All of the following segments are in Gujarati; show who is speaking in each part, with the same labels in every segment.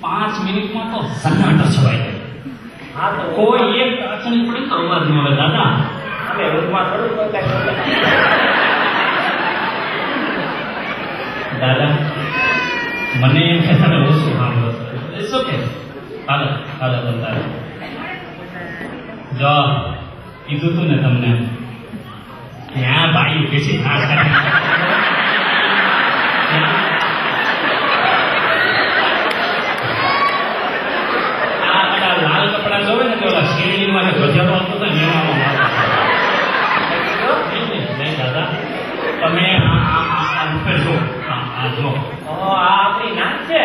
Speaker 1: 5 મિનિટમાં તો સન્નાટો છવાઈ જાય.
Speaker 2: હા તો
Speaker 1: કોઈ એક અડચણ પડે તો અવાજ ન આવે દાદા.
Speaker 2: અમે રૂમમાં થોડું બોલતા
Speaker 1: દાદા મને એમ કે તમે ઓછું સાંભળો છો. શું કે હાલો હાલો બોલતા જો કીધું તું ને તમને ત્યાં બાયું બેસી ખાસ કરે. લાલ કપડા જોવે ને તો ઓલા શેરડી માં ગજરો હતો તો એવામાં નહીં દાદા તમે ઉપર જો આ જો
Speaker 2: આપણી નાચ છે.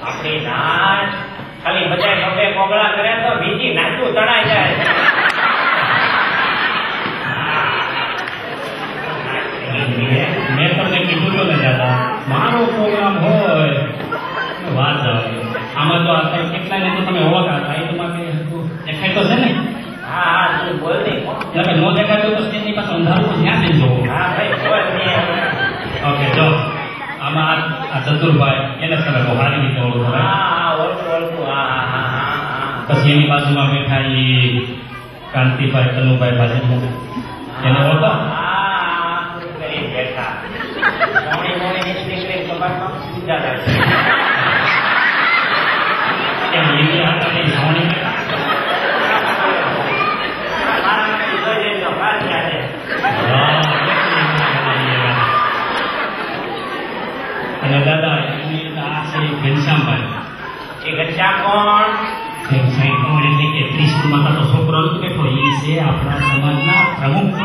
Speaker 2: આપણી નાચ ખાલી બધા ખભે કોગળા કરે તો બીજી નાચું તણાઈ જાય.
Speaker 1: મેં તમને કીધું તો ને દાદા મારો પ્રોગ્રામ હોય વાત આવે. આમાં તો અત્યારે કેટલા ને તો તમે ઓળખાતા એ તમારે દેખાય તો છે ને.
Speaker 2: હા હા તું બોલ નહીં.
Speaker 1: એટલે નો દેખાતું તો સ્ટેજની પાસે અંધારું તો જ્યાં જઈને જોવું.
Speaker 2: હા ભાઈ બોલ નહીં.
Speaker 1: ઓકે જો આમાં આ ચતુરભાઈ એને તમે બહુ સારી રીતે ઓળખો.
Speaker 2: હા ઓળખું ઓળખું. હા હા હા હા.
Speaker 1: પછી એની બાજુમાં બેઠા એ કાંતિભાઈ કનુભાઈ બાજુ એને ઓળખો.
Speaker 2: હા કરી બેઠા મોડી મોડી નીકળી કબાટમાં પૂજા કરે.
Speaker 1: એની હાથા કઈ સોની અને દાદા એની આ છે ઘનશ્યામભાઈ.
Speaker 2: એ ઘનશ્યામ કોણ?
Speaker 1: ઘનશ્યામ કોણ એટલે કે 30 માં તો છોકરો બેઠો એ છે આપણા સમાજના પ્રમુખ.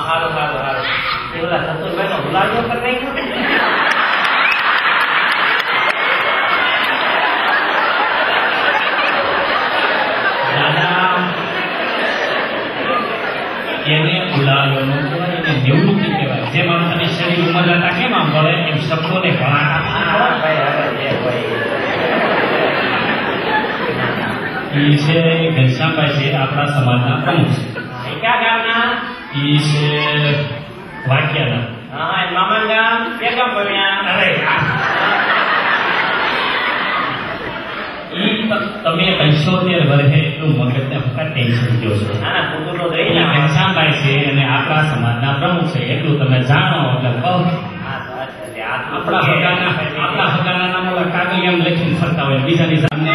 Speaker 2: સારું સારું સારું. પેલા સતુરભાઈ નો ગુલાજો પર નહીં
Speaker 1: એને ઉલાળ્યો નો કહેવાય, એને નિવૃત્તિ કહેવાય. જે માણસની શરીર ઉંમર જતા કેમ આમ વળે એમ શબ્દોને ઘણા એ છે ઘનશ્યામભાઈ છે આપણા સમાજના પ્રમુખ છે.
Speaker 2: ક્યાં ગામના?
Speaker 1: એ છે વાક્યાના.
Speaker 2: હા મામા ગામ કે ગામ બન્યા?
Speaker 1: અરે તમે 75 વર્ષે એટલું મગજને ફક્ત ટેન્શન જો છો.
Speaker 2: ના કુટુંબ તો રહી ને.
Speaker 1: ઘનશ્યામભાઈ છે અને આપણા સમાજના પ્રમુખ છે એટલું તમે જાણો એટલે કહું. આપણા હગાના નામ ઓલા કાગળિયામાં લખીને ફરતા હોય બીજાની સામે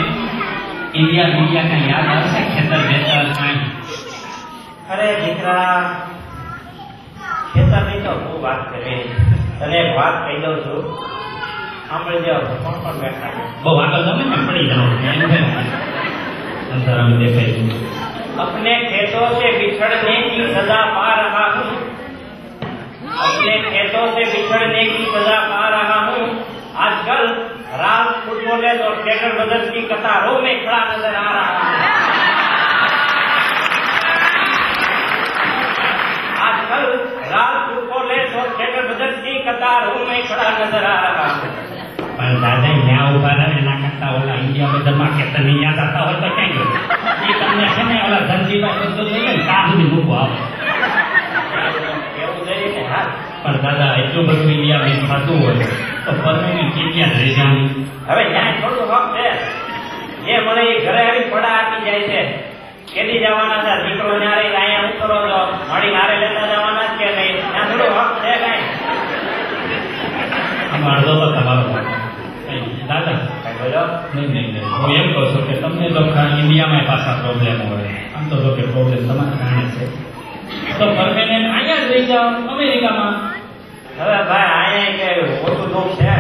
Speaker 1: ઇન્ડિયા કઈ યાદ આવશે ખેતર બેતર કાંઈ?
Speaker 2: અરે દીકરા ખેતરની તો હું વાત કરી. તને એક વાત કહી દઉં છું સાંભળી જાઓ. પણ બેઠા
Speaker 1: બહુ આગળ તમે ને પડી જાઓ અંતરામ દેખાય.
Speaker 2: अपने खेतों से बिछड़ने की सजा पा रहा हूँ. अपने खेतों से बिछड़ने की सजा पा रहा हूँ. आजकल रात फुटबॉलर्स और थिएटर ब्रदर्स की कतारों में खड़ा नजर आ रहा हूँ. आजकल रात फुटबॉलर्स और थिएटर ब्रदर्स की कतारों में खड़ा नजर आ रहा हूँ.
Speaker 1: પણ દાદા ત્યાં ઉભા રહે એના કરતા ઓલા ઇન્ડિયા બધામાં ખેતર ની યાદ આવતા હોય તો ક્યાં ગયો એ તમને છે ને ઓલા ધનજીભાઈ બધું લઈને કાં સુધી મૂકવો આવે. પણ દાદા એટલું બધું ઇન્ડિયા મિસ થતું હોય તો પરમેની જગ્યા રહી જવાની.
Speaker 2: હવે ત્યાં થોડું હક છે. જે મળે એ ઘરે આવી પડા આપી જાય છે. કેદી જવાના હતા દીકરો ન્યારે અહીંયા ઉતરો તો મળી હારે લેતા જવાના જ કે નહીં? ત્યાં થોડું હક છે કઈ?
Speaker 1: આમાં અડધો તો તમારો દાદા
Speaker 2: કઈ બોલો?
Speaker 1: નહીં હું એમ કહું છું કે તમને જો ઇન્ડિયામાં પાછા પ્રોબ્લેમ હોય આમ તો જો કે પ્રોબ્લેમ તમારા કારણે છે તો પરમેનન્ટ અહીંયા જ રહી જાઓ અમેરિકામાં.
Speaker 2: હવે ભાઈ અહીંયા કે ઓછું દુઃખ છે.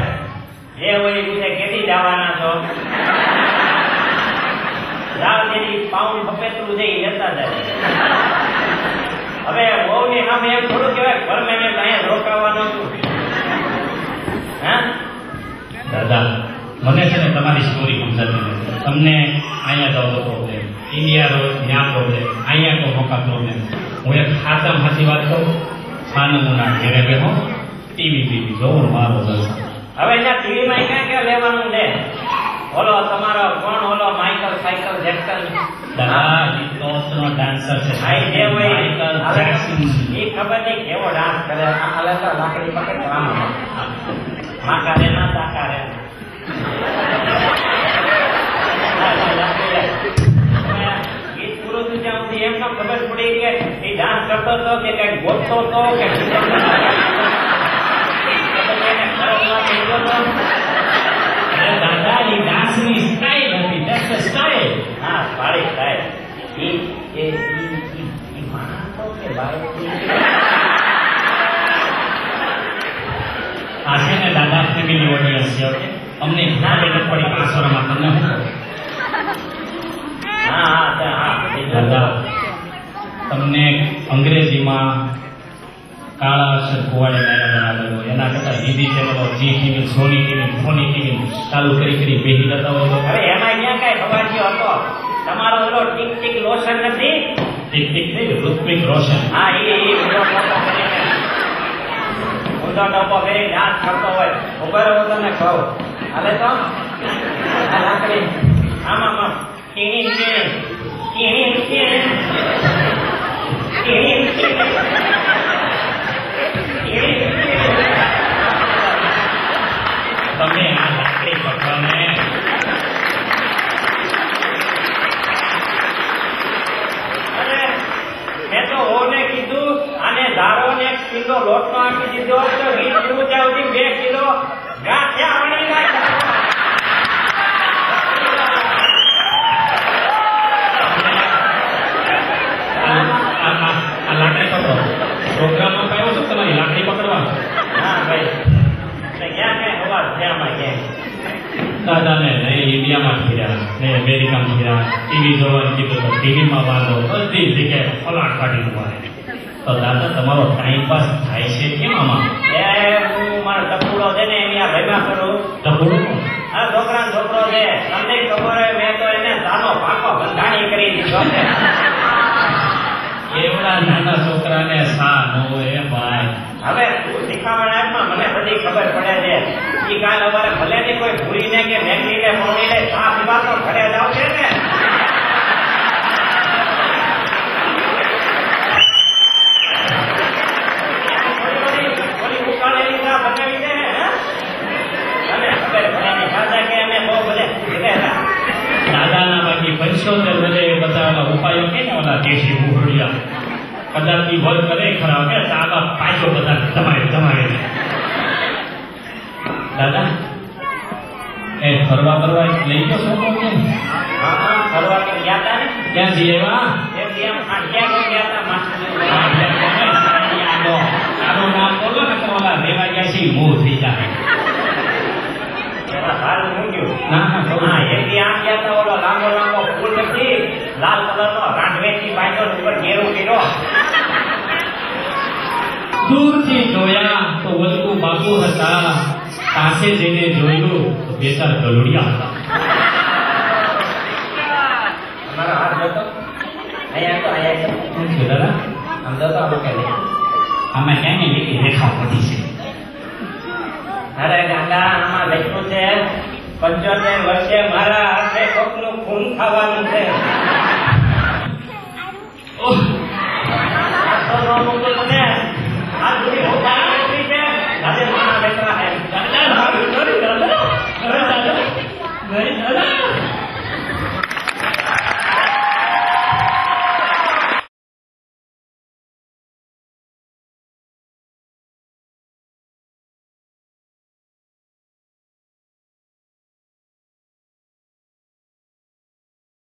Speaker 2: જે હોય એ પૂછે કેદી જવાના છો? જાવ જેથી પાઉન્ડ પપેતરું જઈ લેતા જાય. હવે બહુ ની સામે એમ થોડું કહેવાય પરમેનન્ટ અહીંયા રોકાવાનું છું. હા
Speaker 1: દાદા મને છે ને તમારી સ્ટોરી સમજાતી નથી. તમને અહીંયા જાવ તો પ્રોબ્લેમ, ઇન્ડિયા રહો ત્યાં પ્રોબ્લેમ, અહીંયા તો મોકા પ્રોબ્લેમ. હું એક ખાતમ હાથી વાત કહું, છાનમુના ઘેરે બેહો ટીવી જોઉં મારો જલસા.
Speaker 2: હવે ત્યાં ટીવીમાં ક્યાં લેવાનું છે? ઓલો તમારો કોણ ઓલો માઇકલ સાયકલ જેક્સન?
Speaker 1: દાદા એ ટોચનો ડાન્સર છે.
Speaker 2: ભાઈ જે હોય
Speaker 1: માઇકલ જેક્સન.
Speaker 2: એ ખબર નહીં કેવો ડાન્સ કરે. આ લાકડી પકડ માકા રે ના તાકા રે ગીત પૂરું થયું ત્યાં સુધી એમ ખબર પડી કે એ ડાન્સ કરતો હતો કે કઈક ગોતતો હતો કે
Speaker 1: દાદા એ ડાન્સની સ્ટાઇલ હતી. That's a style.
Speaker 2: હા સારી સ્ટાઇલ. એ માણસો કે બાળકો
Speaker 1: આ છે ને દાદા ફેમિલી ઓડિયન્સ છે. ઓકે અમને ના બેઠક પડી પાસોરમાં તમને શું દાદા તમને અંગ્રેજીમાં કાળા અક્ષર કુવાડે બનાવેલો એના કરતા હિન્દી ચેનલો જી ટીવી સોની ટીવી ફોની ટીવી ચાલુ કરી બેસી જતા હોય તો
Speaker 2: હવે એમાં ક્યાં કઈ ખબર હતો તમારો ઓલો ટીક ટીક લોશન નથી
Speaker 1: ટીક ટીક નહીં ઋત્વિક રોશન
Speaker 2: હા એ ઊંધો ટોપો કરી ડાન્સ કરતો હોય ઉપર હું તમને કહું હવે તો આ લાકડી આમાં
Speaker 1: તમે આ લાકડી પકડોને
Speaker 2: મેં તો ઓને કીધું અને ધારો ને 1 કિલો લોટનો આપી દીધો તો 20 રૂપિયા સુધી 2 કિલો ગાંઠિયા વળી જાય.
Speaker 1: આ લાકડી પકડો. પ્રોગ્રામમાં પાયો છો તમારી લાકડી પકડવા.
Speaker 2: હા ભાઈ ક્યાં કઈ અવાજ છે આમાં ક્યાંય
Speaker 1: દાદાને ઇન્ડિયામાં ફર્યા ને અમેરિકામાં ફર્યા ટીવી જોવાનું કીધું તો ટીવીમાં વાંધો બધી જગ્યાએ ફલાટ કાઢી મારે તો દાદા તમારો ટાઈમ પાસ થાય છે કેમ આમાં?
Speaker 2: હું મારો ટપુડો છે ને એની આ ભેગા કરું.
Speaker 1: ટપુડો
Speaker 2: આ છોકરો છે તમને ખબર હોય મેં તો એને સાનો પાકો બંધાણી કરી દીધો છે.
Speaker 1: એવડા નાના છોકરાને સા ન હોય ભાઈ.
Speaker 2: હવે તું શીખવાના એપમાં મને બધી ખબર પડે છે. ઈ કાલ અમારે ભલે ની કોઈ ભૂરીને કે મેઘડીને મોડીને સા પીવા તો ઘરે જાવ છે ને. ઉકાળેલી ચા બનાવી છે ને અને ખબર પડે ની સાદા કે અમે બહુ બધે
Speaker 1: દાદાના બાકી 75 બધે બધાના ઉપાયો કે ને ઓલા દેશી મુહરિયા કદાચ ઈ વર્ક કરે ખરા કે દાદા પાછો બધા તમારે દાદા એ ફરવા લઈ ગયો છો કેમ?
Speaker 2: હા ફરવા કે ગયા હતા ને
Speaker 1: ક્યાં જઈએ એવા
Speaker 2: એ એમ આઠિયા ગયા હતા માસ્ટર
Speaker 1: આનું નામ બોલો ને તો ઓલા રેવા ગયા છે મોહ થઈ જાય.
Speaker 2: સારું મૂક્યું.
Speaker 1: ના
Speaker 2: હા એથી આમ ગયા હતા ઓલો લાંબો ફૂલ નથી લાલ કલરનો રાંધવેથી બાંધો ઉપર ઘેરો કર્યો.
Speaker 1: દૂરથી જોયા તો વલ્લુ બાપુ હતા, પાસે જઈને જોયું તો બે ચાર ગલુડિયા હતા.
Speaker 2: અમારો હાથ જોતો અહીંયા
Speaker 1: શું છે દાદા?
Speaker 2: આમ જોતો આમ કે
Speaker 1: આમાં ક્યાંય લીટી રેખા પડી છે.
Speaker 2: અરે ગાંડા આમાં લખ્યું છે 75 વર્ષે મારા હાથે કોકનું ખૂન ખાવાનું છે.
Speaker 1: ઓહ
Speaker 2: આ તો ન મૂકું તમે